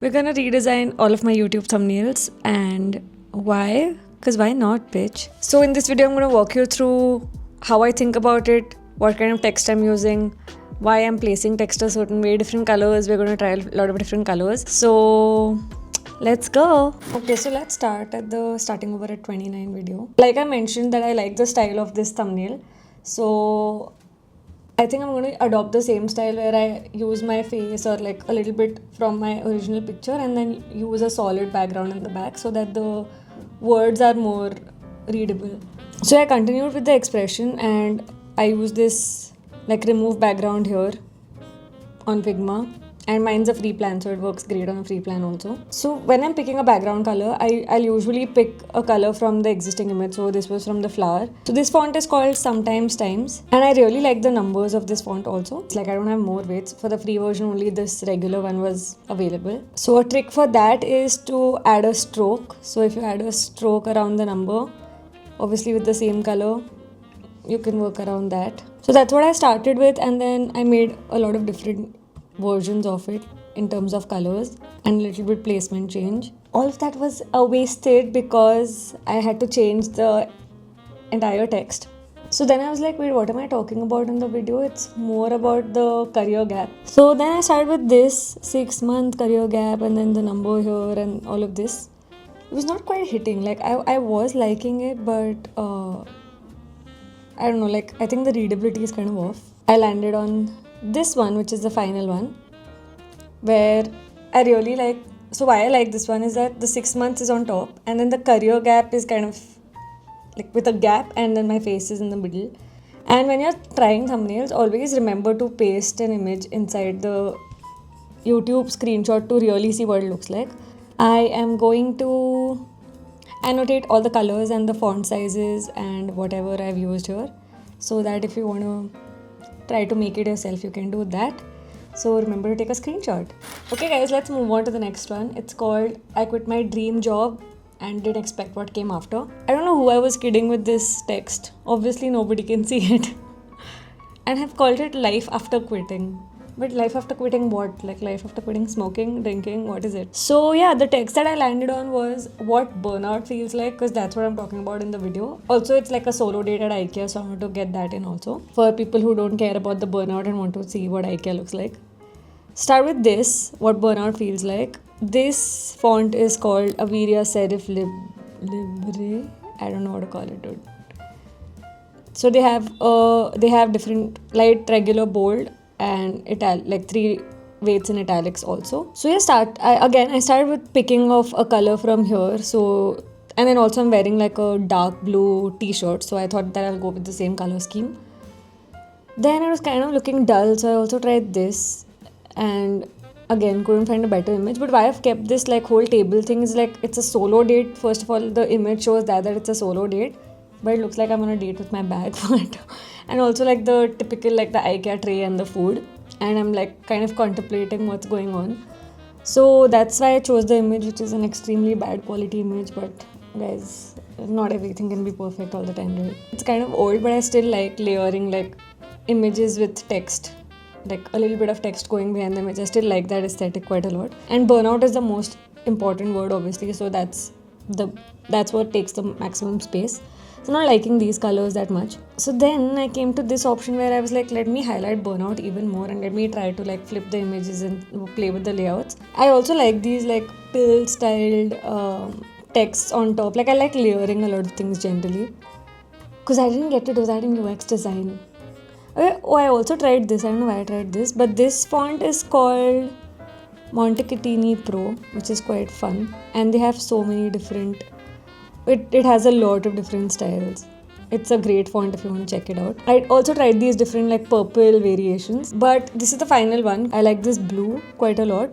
We're gonna redesign all of my YouTube thumbnails, and why? Because why not, bitch? So in this video, I'm gonna walk you through how I think about it, what kind of text I'm using, why I'm placing text a certain way, different colors. We're gonna try a lot of different colors. So let's go. Okay, so let's start at the starting over at 29 video. Like I mentioned that I like the style of this thumbnail. So I think I'm going to adopt the same style where I use my face or like a little bit from my original picture and then use a solid background in the back so that the words are more readable. So I continued with the expression and I use this like remove background here on Figma, and mine's a free plan, so it works great on a free plan also. So when I'm picking a background color, I'll usually pick a color from the existing image. So this was from the flower. So this font is called Sometimes Times, and I really like the numbers of this font also. It's like I don't have more weights. For the free version only this regular one was available. So a trick for that is to add a stroke. So if you add a stroke around the number, obviously with the same color, you can work around that. So that's what I started with, and then I made a lot of different versions of it in terms of colors and a little bit placement change. All of that was wasted because I had to change the entire text. So then I was like, wait, what am I talking about in the video? It's more about the career gap. So then I started with this 6-month career gap and then the number here and all of this. It was not quite hitting. Like I was liking it, but I don't know, like I think the readability is kind of off. I landed on this one, which is the final one, where I really like. So why I like this one is that the 6 months is on top and then the career gap is kind of like with a gap and then my face is in the middle. And when you're trying thumbnails, always remember to paste an image inside the YouTube screenshot to really see what it looks like. I am going to annotate all the colors and the font sizes and whatever I've used here, so that if you want to try to make it yourself, you can do that. So remember to take a screenshot. Okay guys, let's move on to the next one. It's called I quit my dream job and didn't expect what came after. I don't know who I was kidding with this text. Obviously nobody can see it. And have called it life after quitting. But life after quitting what? Like life after quitting smoking, drinking, what is it? So yeah, the text that I landed on was what burnout feels like, because that's what I'm talking about in the video. Also, it's like a solo date at IKEA, so I want to get that in also. For people who don't care about the burnout and want to see what IKEA looks like. Start with this, what burnout feels like. This font is called Averia Serif Libre. I don't know what to call it, dude. So they have different light, regular, bold, and like 3 weights in italics also. So I started with picking off a color from here. So and then also I'm wearing like a dark blue t-shirt, so I thought that I'll go with the same color scheme. Then it was kind of looking dull, so I also tried this and again couldn't find a better image. But why I've kept this like whole table thing is like it's a solo date. First of all, the image shows that it's a solo date, but it looks like I'm on a date with my bag. And also like the typical like the IKEA tray and the food, and I'm like kind of contemplating what's going on. So that's why I chose the image, which is an extremely bad quality image. But guys, not everything can be perfect all the time, right? It's kind of old, but I still like layering like images with text, like a little bit of text going behind the image. I still like that aesthetic quite a lot. And burnout is the most important word, obviously, so that's what takes the maximum space. So not liking these colors that much. So then I came to this option where I was like, let me highlight burnout even more and let me try to like flip the images and play with the layouts. I also like these like pill styled texts on top. Like I like layering a lot of things generally, because I didn't get to do that in UX design. Oh, I also tried this. I don't know why I tried this, but this font is called Montecatini Pro, which is quite fun, and they have so many different. It has a lot of different styles. It's a great font if you want to check it out. I also tried these different like purple variations, but this is the final one. I like this blue quite a lot,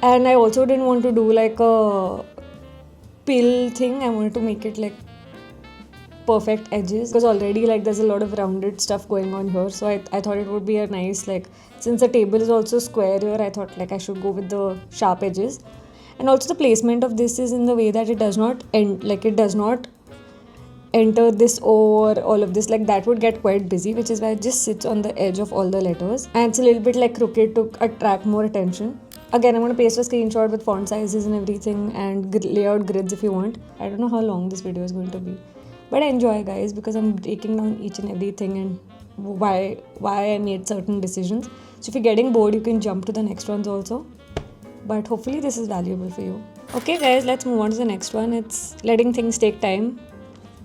and I also didn't want to do like a pill thing. I wanted to make it like perfect edges, because already like there's a lot of rounded stuff going on here. So I thought it would be a nice, like, since the table is also square here, I thought like I should go with the sharp edges. And also the placement of this is in the way that it does not enter this or all of this. Like that would get quite busy, which is why it just sits on the edge of all the letters, and it's a little bit like crooked to attract more attention. Again, I'm going to paste a screenshot with font sizes and everything and layout grids if you want. I don't know how long this video is going to be. But enjoy, guys, because I'm breaking down each and everything and why I made certain decisions. So if you're getting bored, you can jump to the next ones also. But hopefully this is valuable for you. Okay, guys, let's move on to the next one. It's letting things take time.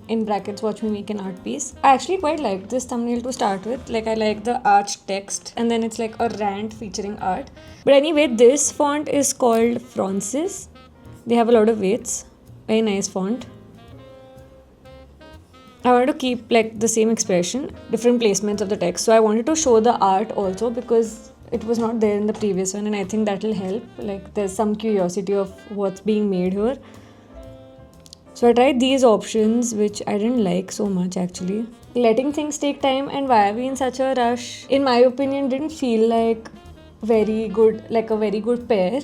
In brackets, watch me make an art piece. I actually quite like this thumbnail to start with. Like, I like the arch text and then it's like a rant featuring art. But anyway, this font is called Francis. They have a lot of weights. Very nice font. I wanted to keep like the same expression, different placements of the text. So I wanted to show the art also because it was not there in the previous one, and I think that will help. Like, there's some curiosity of what's being made here. So I tried these options, which I didn't like so much actually. Letting things take time and why are we in such a rush, in my opinion, didn't feel like a very good pair.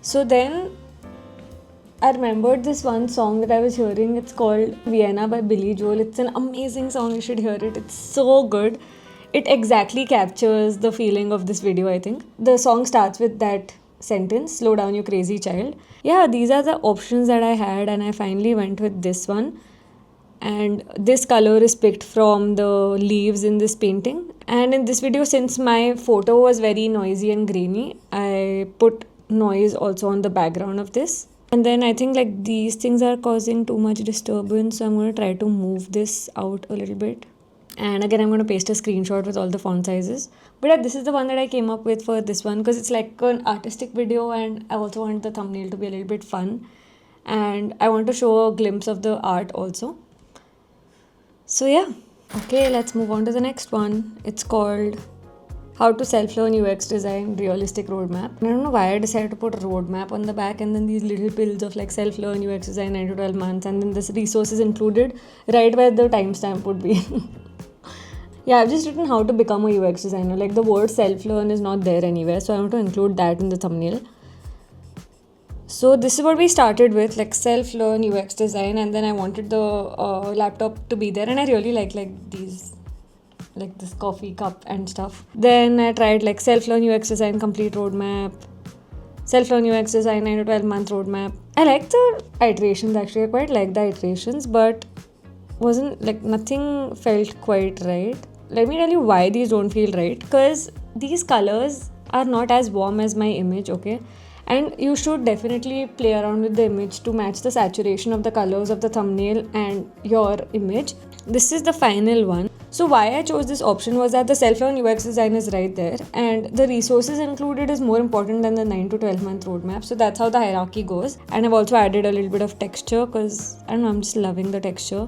So then I remembered this one song that I was hearing. It's called Vienna by Billy Joel. It's an amazing song. You should hear it. It's so good. It exactly captures the feeling of this video, I think. The song starts with that sentence, slow down you crazy child. Yeah, these are the options that I had and I finally went with this one. And this color is picked from the leaves in this painting. And in this video, since my photo was very noisy and grainy, I put noise also on the background of this. And then I think like these things are causing too much disturbance, so I'm going to try to move this out a little bit. And again, I'm going to paste a screenshot with all the font sizes. But yeah, this is the one that I came up with for this one because it's like an artistic video and I also want the thumbnail to be a little bit fun. And I want to show a glimpse of the art also. So yeah. Okay, let's move on to the next one. It's called How to Self-Learn UX Design Realistic Roadmap. And I don't know why I decided to put a roadmap on the back and then these little pills of like self-learn UX design 9 to 12 months and then this resources included right where the timestamp would be. Yeah, I've just written how to become a UX designer. Like the word self-learn is not there anywhere, so I want to include that in the thumbnail. So this is what we started with, like self-learn UX design, and then I wanted the laptop to be there, and I really like these, like this coffee cup and stuff. Then I tried like self-learn UX design complete roadmap, self-learn UX design 9 to 12 month roadmap. I like the iterations actually. I quite like the iterations, but wasn't like nothing felt quite right. Let me tell you why these don't feel right. Because these colors are not as warm as my image, okay? And you should definitely play around with the image to match the saturation of the colors of the thumbnail and your image. This is the final one. So why I chose this option was that the self-learn UX design is right there and the resources included is more important than the 9 to 12 month roadmap. So that's how the hierarchy goes. And I've also added a little bit of texture because I don't know, I'm just loving the texture.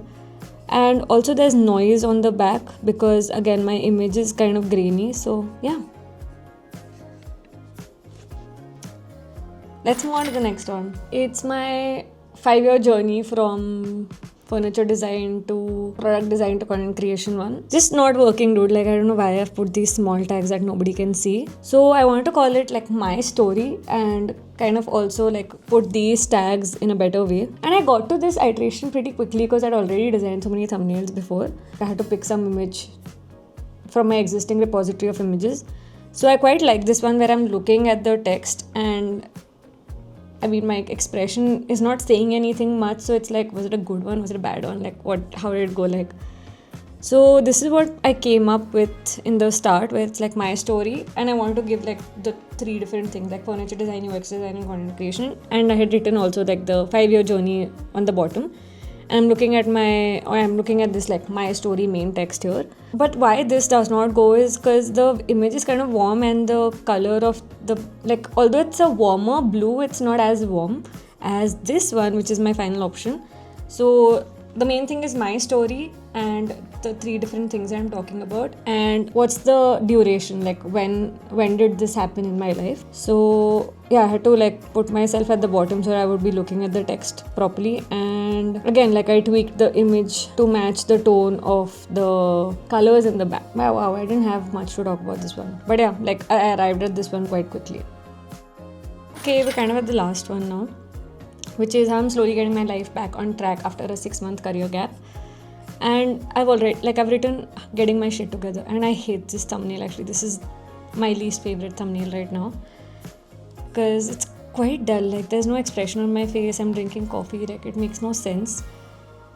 And also there's noise on the back because again my image is kind of grainy, so yeah. Let's move on to the next one. It's my 5-year journey from furniture design to product design to content creation one. Just not working, dude. Like, I don't know why I've put these small tags that nobody can see. So I wanted to call it like my story and kind of also like put these tags in a better way. And I got to this iteration pretty quickly because I'd already designed so many thumbnails before. I had to pick some image from my existing repository of images. So I quite like this one where I'm looking at the text and I mean, my expression is not saying anything much, so it's like, was it a good one? Was it a bad one? Like, how did it go? Like, so this is what I came up with in the start, where it's like my story, and I want to give like the 3 different things, like furniture design, UX design, and content creation. And I had written also like the 5-year journey on the bottom. And I'm looking at this like my story main text here. But why this does not go is because the image is kind of warm and the color of the, like, although it's a warmer blue, it's not as warm as this one, which is my final option. So the main thing is my story and the 3 different things I'm talking about and what's the duration, like when did this happen in my life. So yeah, I had to like put myself at the bottom so I would be looking at the text properly. And again, like I tweaked the image to match the tone of the colors in the back. Wow, I didn't have much to talk about this one, but yeah, like I arrived at this one quite quickly. Okay, we're kind of at the last one now, which is how I'm slowly getting my life back on track after a 6-month career gap. And I've written getting my shit together, and I hate this thumbnail actually. This is my least favorite thumbnail right now. because it's quite dull. Like there's no expression on my face. I'm drinking coffee. Like it makes no sense.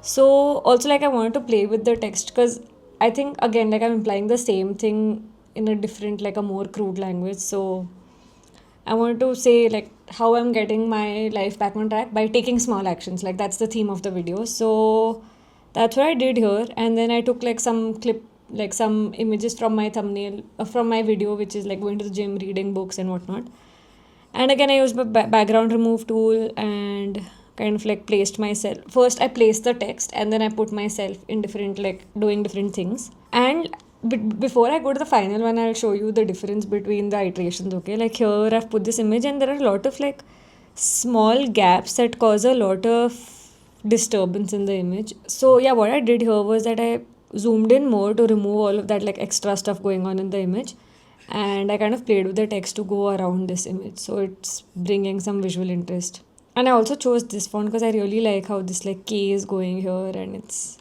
So also like I wanted to play with the text because I think again like I'm implying the same thing in a different, like a more crude language. So I wanted to say like how I'm getting my life back on track by taking small actions. Like that's the theme of the video. So that's what I did here. And then I took like some some images from my thumbnail, from my video, which is like going to the gym, reading books and whatnot. And again, I used my background remove tool and kind of like placed myself. First, I placed the text and then I put myself in different, like doing different things. And before I go to the final one, I'll show you the difference between the iterations, okay? Like here, I've put this image and there are a lot of like small gaps that cause a lot of disturbance in the image. So yeah, what I did here was that I zoomed in more to remove all of that like extra stuff going on in the image, and I kind of played with the text to go around this image, so it's bringing some visual interest. And I also chose this font because I really like how this like K is going here, and it's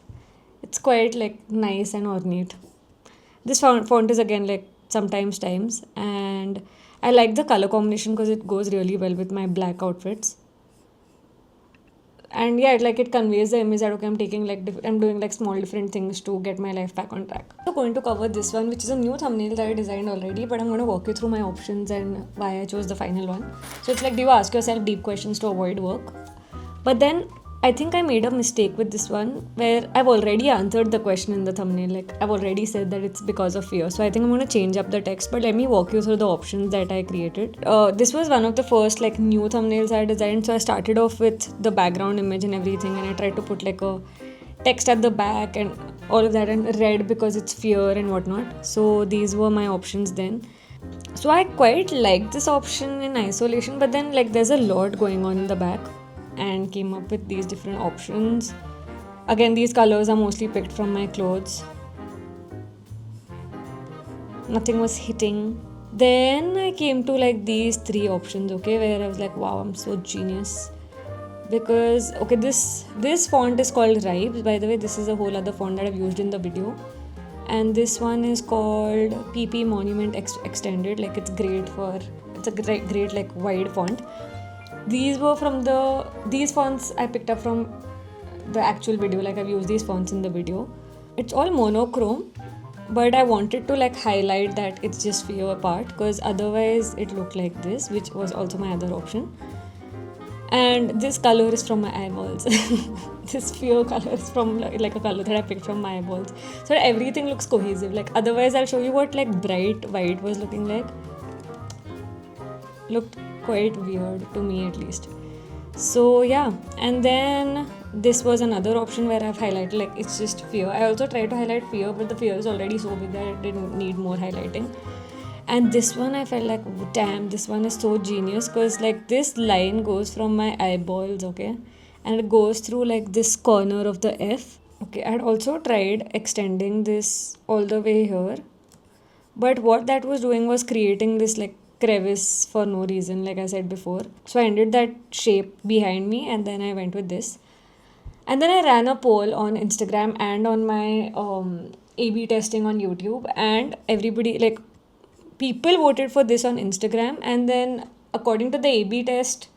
quite like nice and ornate. This font is again like sometimes times, and I like the color combination because it goes really well with my black outfits. And yeah, it conveys the image that okay, I'm taking like I'm doing like small different things to get my life back on track. So going to cover this one, which is a new thumbnail that I designed already, but I'm going to walk you through my options and why I chose the final one. So it's like, do you ask yourself deep questions to avoid work? But then I think I made a mistake with this one where I've already answered the question in the thumbnail. Like I've already said that it's because of fear. So I think I'm going to change up the text, but let me walk you through the options that I created. This was one of the first like new thumbnails I designed. So I started off with the background image and everything, and I tried to put like a text at the back and all of that, and red because it's fear and whatnot. So these were my options then. So I quite liked this option in isolation, but then like there's a lot going on in the back, and came up with these different options. Again, these colors are mostly picked from my clothes. Nothing was hitting. Then I came to like these three options, okay, where I was like, wow, I'm so genius. Because okay, this font is called Ribes. By the way, this is a whole other font that I've used in the video. And this one is called PP Monument Extended. Like it's a great like wide font. These fonts I picked up from the actual video. Like I've used these fonts in the video. It's all monochrome, but I wanted to like highlight that it's just fear part, because otherwise it looked like this, which was also my other option. And this color is from my eyeballs. This fear color is from like a color that I picked from my eyeballs. So everything looks cohesive. Like otherwise I'll show you what like bright white was looking like. Looked quite weird to me at least. So yeah, and then this was another option where I've highlighted like it's just fear. I also tried to highlight fear, but the fear is already so big that it didn't need more highlighting. And this one I felt like, damn, this one is so genius, because like this line goes from my eyeballs, okay, and it goes through like this corner of the F. Okay, I had also tried extending this all the way here, but what that was doing was creating this like crevice for no reason, like I said before. So I ended that shape behind me, and then I went with this. And then I ran a poll on Instagram and on my A/B testing on YouTube, and everybody, like, people voted for this on Instagram, and then according to the A/B test,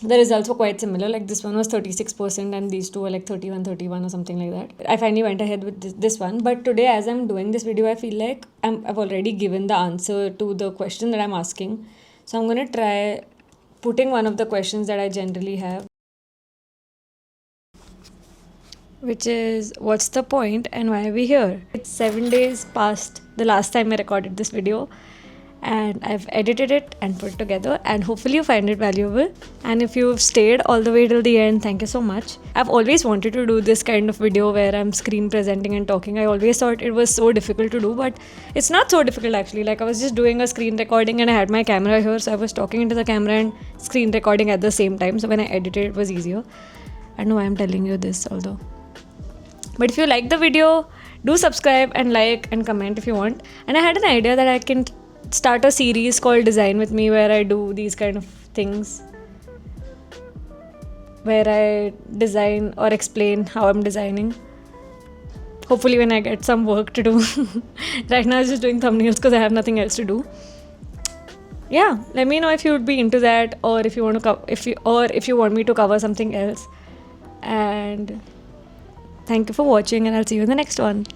the results were quite similar. Like this one was 36% and these two were like 31 or something like that. I finally went ahead with this one. But today, as I'm doing this video, I feel like I've already given the answer to the question that I'm asking. So I'm going to try putting one of the questions that I generally have, which is, what's the point and why are we here? It's 7 days past the last time I recorded this video, and I've edited it and put it together, and hopefully you find it valuable. And if you've stayed all the way till the end, thank you so much. I've always wanted to do this kind of video where I'm screen presenting and talking. I always thought it was so difficult to do, but it's not so difficult actually. Like I was just doing a screen recording and I had my camera here, so I was talking into the camera and screen recording at the same time. So when I edited, it was easier. I know I'm telling you this although. But if you like the video, do subscribe and like and comment if you want. And I had an idea that I can start a series called Design With Me, where I do these kind of things, where I design or explain how I'm designing. Hopefully when I get some work to do. Right now I'm just doing thumbnails because I have nothing else to do. yeah, let me know if you would be into that, or if you want to if you want me to cover something else. And thank you for watching, and I'll see you in the next one.